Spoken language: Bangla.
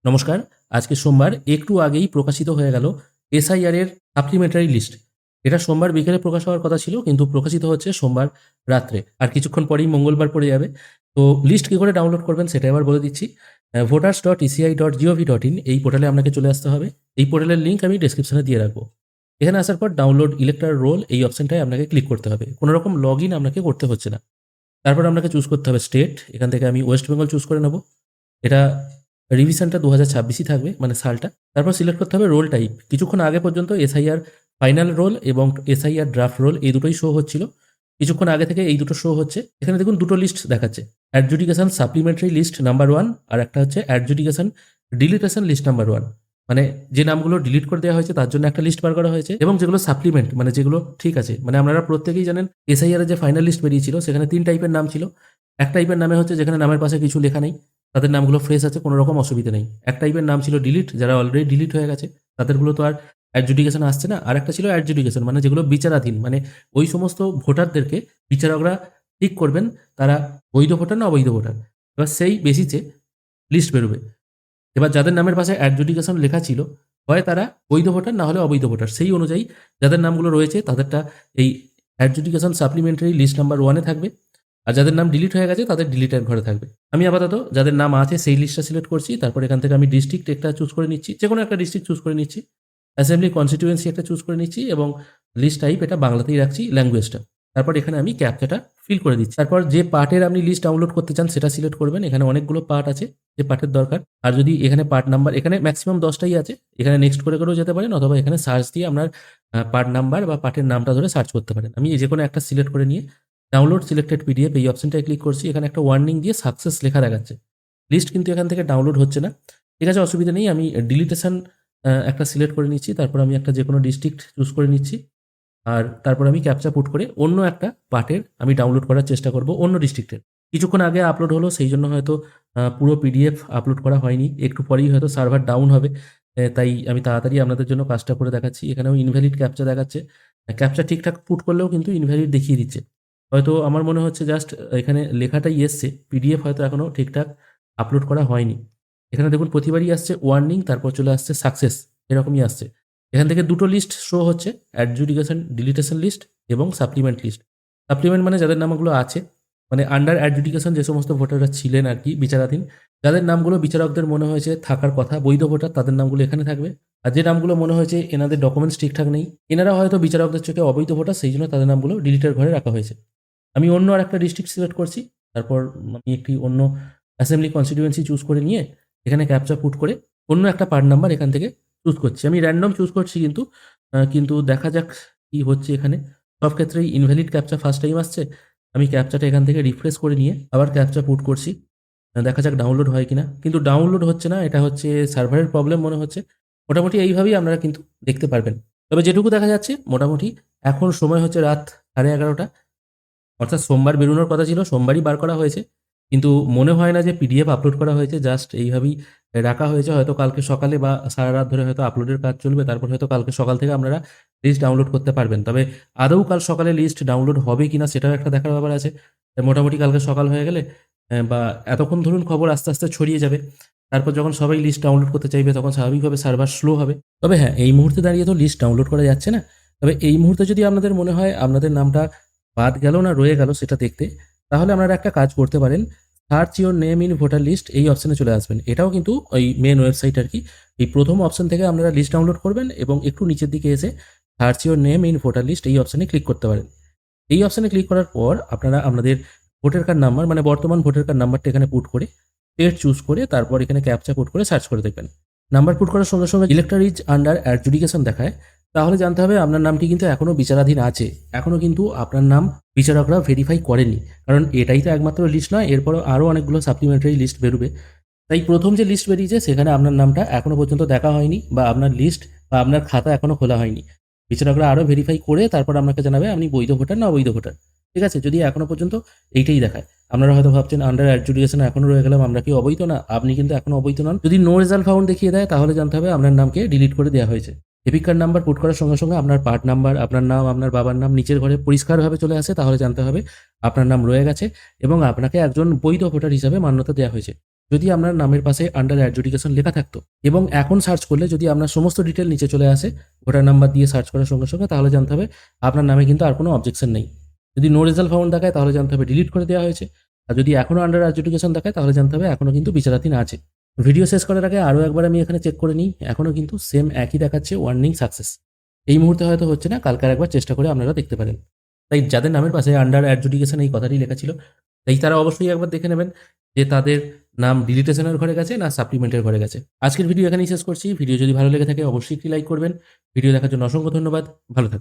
নমস্কার। আজকে সোমবার একটু আগেই প্রকাশিত হয়ে গেল এসআইআর এর সাপ্লিমেন্টারি লিস্ট। এটা সোমবার বিকেলে প্রকাশ হওয়ার কথা ছিল, কিন্তু প্রকাশিত হচ্ছে সোমবার রাত্রে। আর কিছুক্ষণ পরেই মঙ্গলবার পড়ে যাবে। তো লিস্ট কি করে ডাউনলোড করবেন সেটা এবার বলে দিচ্ছি। voters.eci.gov.in এই পোর্টালে আপনাকে চলে আসতে হবে। এই পোর্টালের লিঙ্ক আমি ডেসক্রিপশনে দিয়ে রাখবো। এখানে আসার পর ডাউনলোড ইলেক্টরাল রোল এই অপশনটায় আপনাকে ক্লিক করতে হবে। কোনো রকম লগইন আপনাকে করতে হচ্ছে না। তারপর আপনাকে চুজ করতে হবে স্টেট। এখান থেকে আমি ওয়েস্ট বেঙ্গল চুজ করে নেব। এটা রিভিশনটা 2026ই থাকবে, মানে সালটা। তারপর সিলেক্ট করতে হবে রোল টাইপ। কিছুক্ষণ আগে পর্যন্ত এসআইআর ফাইনাল রোল এবং এসআইআর ড্রাফট রোল এই দুটোই শো হচ্ছিল। কিছুক্ষণ আগে থেকে এই দুটো শো হচ্ছে। এখানে দেখুন দুটো লিস্ট দেখাচ্ছে, অ্যাডজুডিকেশন সাপ্লিমেন্টারি লিস্ট নাম্বার 1 আর একটা হচ্ছে অ্যাডজুডিকেশন ডিলিটেশন লিস্ট নাম্বার 1। মানে যে নামগুলো ডিলিট করে দেওয়া হয়েছে তার জন্য একটা লিস্ট বার করা হয়েছে, এবং যেগুলো সাপ্লিমেন্ট মানে যেগুলো ঠিক আছে। মানে আপনারা প্রত্যেকেই জানেন এসআইআর এর যে ফাইনাল লিস্ট বেরিয়েছিল সেখানে 3 টাইপের নাম ছিল। এক টাইপের নামে হচ্ছে যেখানে নামের পাশে কিছু লেখা নেই, তাদের নামগুলো ফ্রেশ আছে, কোনো রকম অসুবিধা নেই। এক টাইপের নাম ছিল ডিলিট, যারা অলরেডি ডিলিট হয়ে গেছে তাদেরগুলো তো আর অ্যাডজুডিকেশন আসছে না। আর একটা ছিল অ্যাডজুডিকেশন, মানে যেগুলো বিচারাধীন, মানে ওই সমস্ত ভোটারদেরকে বিচারকরা ঠিক করবেন তারা বৈধ ভোটার না অবৈধ ভোটার। এবার সেই বেসিসে লিস্ট বেরোবে। এবার যাদের নামের পাশে অ্যাডজুডিকেশন লেখা ছিল, হয় তারা বৈধ ভোটার না হলে অবৈধ ভোটার। সেই অনুযায়ী যাদের নামগুলো রয়েছে তাদেরটা এই অ্যাডজুডিকেশন সাপ্লিমেন্টারি লিস্ট নাম্বার 1-এ থাকবে, আর যাদের নাম ডিলিট হয়ে গেছে তাদের ডিলিটের ঘরে থাকবে। আমি আপাতত যাদের নাম আছে সেই লিস্টটা সিলেক্ট করছি। তারপর এখান থেকে আমি ডিস্ট্রিক্ট একটা চুজ করে নিচ্ছি, যে কোনো একটা ডিস্ট্রিক্ট চুজ করে নিচ্ছি। অ্যাসেম্বলি কনস্টিটিউয়েন্সি একটা চুজ করে নিচ্ছি, এবং লিস্ট টাইপ এটা বাংলাতেই রাখছি, ল্যাঙ্গুয়েজটা। তারপর এখানে আমি ক্যাপচাটা ফিল করে দিচ্ছি। তারপর যে পার্টের আপনি লিস্ট ডাউনলোড করতে চান সেটা সিলেক্ট করবেন। এখানে অনেকগুলো পার্ট আছে যে পার্টের দরকার। আর যদি এখানে পার্ট নাম্বার, এখানে ম্যাক্সিমাম 10টাই আছে, এখানে নেক্সট করে করেও যেতে পারেন, অথবা এখানে সার্চ দিয়ে আপনার পার্ট নাম্বার বা পার্টের নামটা ধরে সার্চ করতে পারেন। আমি যে কোনো একটা সিলেক্ট করে নিয়ে ডাউনলোড সিলেক্টেড পিডিএফ এই অপশনটায় ক্লিক করছি। এখানে একটা ওয়ার্নিং দিয়ে সাকসেস লেখা দেখাচ্ছে। লিস্ট কিন্তু এখান থেকে ডাউনলোড হচ্ছে না। ঠিক আছে, অসুবিধা নেই। আমি ডিলিটেশন একটা সিলেক্ট করে নিচ্ছি। তারপর আমি একটা যে কোনো ডিস্ট্রিক্ট চুজ করে নিচ্ছি। আর তারপর আমি ক্যাপচা পুট করে অন্য একটা পার্টের আমি ডাউনলোড করার চেষ্টা করব, অন্য ডিস্ট্রিক্টের। কিছুক্ষণ আগে আপলোড হলো, সেই জন্য হয়তো পুরো পিডিএফ আপলোড করা হয়নি। একটু পরেই হয়তো সার্ভার ডাউন হবে। তাই আমি তাড়াতাড়ি আপনাদের জন্য কাজটা করে দেখাচ্ছি। এখানেও ইনভ্যালিড ক্যাপচা দেখাচ্ছে। ক্যাপচা ঠিকঠাক পুট করলেও কিন্তু ইনভ্যালিড দেখিয়ে দিচ্ছে। হয়তো আমার মনে হচ্ছে জাস্ট এখানে লেখাটাই এসছে, পিডিএফ হয়তো এখনও ঠিকঠাক আপলোড করা হয়নি। এখানে দেখুন প্রতিবারই আসছে ওয়ার্নিং, তারপর চলে আসছে সাকসেস, এরকমই আসছে। এখান থেকে দুটো লিস্ট শো হচ্ছে, অ্যাডজুডিকেশন ডিলিটেশন লিস্ট এবং সাপ্লিমেন্ট লিস্ট। সাপ্লিমেন্ট মানে যাদের নামগুলো আছে, মানে আন্ডার অ্যাডজুডিকেশন যে সমস্ত ভোটাররা ছিলেন আর কি বিচারাধীন, যাদের নামগুলো বিচারকদের মনে হয়েছে থাকার কথা বৈধ ভোটার, তাদের নামগুলো এখানে থাকবে। আর যে নামগুলো মনে হয়েছে এনাদের ডকুমেন্টস ঠিকঠাক নেই, এনারা হয়তো বিচারকদের চোখে অবৈধ ভোটার, সেই জন্য তাদের নামগুলো ডিলিটের ঘরে রাখা হয়েছে। আমি অন্য আর একটা ডিস্ট্রিক্ট সিলেক্ট করছি। তারপর আমি একটি অন্য অ্যাসেম্বলি কনস্টিটিউয়েন্সি চুজ করে নিয়ে এখানে ক্যাপচা পুট করে অন্য একটা পার্ট নাম্বার এখান থেকে চুজ করছি। আমি র্যান্ডম চুজ করছি, কিন্তু দেখা যাক কি হচ্ছে এখানে। সব ক্ষেত্রেই ইনভ্যালিড ক্যাপচা ফার্স্ট টাইম আসছে। আমি ক্যাপচাটা এখান থেকে রিফ্রেশ করে নিয়ে আবার ক্যাপচা পুট করছি। দেখা যাক ডাউনলোড হয় কিনা। কিন্তু ডাউনলোড হচ্ছে না, এটা হচ্ছে সার্ভারের প্রবলেম মনে হচ্ছে। মোটামুটি এইভাবেই আপনারা কিন্তু দেখতে পারবেন। তবে যেটুকু দেখা যাচ্ছে মোটামুটি এখন সময় হচ্ছে রাত 11:30। অর্থাৎ সোমবার বেরোনোর কথা ছিল, সোমবারই বার করা হয়েছে। কিন্তু মনে হয় না যে পিডিএফ আপলোড করা হয়েছে, জাস্ট এইভাবেই রাখা হয়েছে। হয়তো কালকে সকালে বা সারা রাত ধরে হয়তো আপলোডের কাজ চলবে। তারপর হয়তো কালকে সকাল থেকে আপনারা লিস্ট ডাউনলোড করতে পারবেন। তবে আদৌ কাল সকালে লিস্ট ডাউনলোড হবে কিনা সেটাও একটা দেখার ব্যাপার আছে। মোটামুটি কালকে সকাল হয়ে গেলে বা এতক্ষণ ধরুন খবর আস্তে আস্তে ছড়িয়ে যাবে। তারপর যখন সবাই লিস্ট ডাউনলোড করতে চাইবে তখন স্বাভাবিকভাবে সার্ভার স্লো হবে। তবে হ্যাঁ, এই মুহূর্তে দাঁড়িয়ে তো লিস্ট ডাউনলোড করা যাচ্ছে না। তবে এই মুহূর্তে যদি আপনাদের মনে হয় আপনাদের নামটা বাদ গেল না রয়ে গেল সেটা দেখতে, তাহলে আপনারা একটা কাজ করতে পারেন। Search your name in voter list এই অপশনে চলে আসবেন। এটাও কিন্তু ওই মেন ওয়েবসাইট আর কি। এই প্রথম অপশন থেকে আপনারা লিস্ট ডাউনলোড করবেন এবং একটু নিচের দিকে এসে search your name in voter list এই অপশনে ক্লিক করতে পারেন। এই অপশনে ক্লিক করার পর আপনারা আপনাদের ভোটার কার্ড নাম্বার, মানে বর্তমান ভোটার কার্ড নাম্বারটা এখানে পুট করে স্টেট চুজ করে তারপর এখানে ক্যাপচা পুট করে সার্চ করে দেখবেন। নাম্বার পুট করার সঙ্গে সঙ্গে ইলেক্টর ইজ আন্ডার অ্যাডজুডিকেশন দেখায়। তাহলে জানতে হবে আপনার নামটি কিন্তু এখনও বিচারাধীন আছে, এখনও কিন্তু আপনার নাম বিচারকরা ভেরিফাই করেনি। কারণ এটাই তো একমাত্র লিস্ট নয়, এরপরও আরও অনেকগুলো সাপ্লিমেন্টারি লিস্ট বেরোবে। তাই প্রথম যে লিস্ট বেরিয়েছে সেখানে আপনার নামটা এখনও পর্যন্ত দেখা হয়নি, বা আপনার লিস্ট বা আপনার খাতা এখনও খোলা হয়নি। বিচারকরা আরও ভেরিফাই করে তারপর আপনাকে জানাবে আপনি বৈধ ভোটার না অবৈধ ভোটার। ঠিক আছে, যদি এখনও পর্যন্ত এইটাই দেখায়, আপনারা হয়তো ভাবছেন আন্ডার অ্যাডজুডিকেশন এখনও রয়ে গেলাম, আমরা কি অবৈধ না? আপনি কিন্তু এখনও অবৈধ নন। যদি নো রেজাল্ট ফাউন্ড দেখিয়ে দেয় তাহলে জানতে হবে আপনার নামকে ডিলিট করে দেওয়া হয়েছে। এপিক কার্ড নাম্বার পুট করার সঙ্গে সঙ্গে আপনার পার্ট নাম্বার, আপনার নাম, আপনার বাবার নাম নিচের ঘরে পরিষ্কারভাবে চলে আসে, তাহলে জানতে হবে আপনার নাম রয়ে গেছে এবং আপনাকে একজন বৈধ ভোটার হিসাবে মান্যতা দেওয়া হয়েছে। যদি আপনার নামের পাশে আন্ডার অ্যাডজুডিকেশন লেখা থাকতো এবং এখন সার্চ করলে যদি আপনার সমস্ত ডিটেল নিচে চলে আসে ভোটার নাম্বার দিয়ে সার্চ করার সঙ্গে সঙ্গে, তাহলে জানতে হবে আপনার নামে কিন্তু আর কোনো অবজেকশন নেই। যদি নো রেজাল্ট ফাউন্ড দেখায় তাহলে জানতে হবে ডিলিট করে দেওয়া হয়েছে। আর যদি এখনও আন্ডার অ্যাডজুডিকেশন দেখায় তাহলে জানতে হবে এখনও কিন্তু বিচারাধীন আছে। ভিডিও শেষ করার আগে আরও একবার আমি এখানে চেক করে নিই, এখনও কিন্তু সেম একই দেখাচ্ছে, ওয়ার্নিং সাকসেস। এই মুহূর্তে হয়তো হচ্ছে না, কালকার একবার চেষ্টা করে আপনারা দেখতে পারেন। তাই যাদের নামের পাশে আন্ডার অ্যাডজুডিকেশন এই কথাটি লেখা ছিল, তাই তারা অবশ্যই একবার দেখে নেবেন যে তাদের নাম ডিলিটেশনের ঘরে গেছে না সাপ্লিমেন্টের ঘরে গেছে। আজকের ভিডিও এখানেই শেষ করছি। ভিডিও যদি ভালো লেগে থাকে অবশ্যই একটি লাইক করবেন। ভিডিও দেখার জন্য অসংখ্য ধন্যবাদ। ভালো থাকবেন।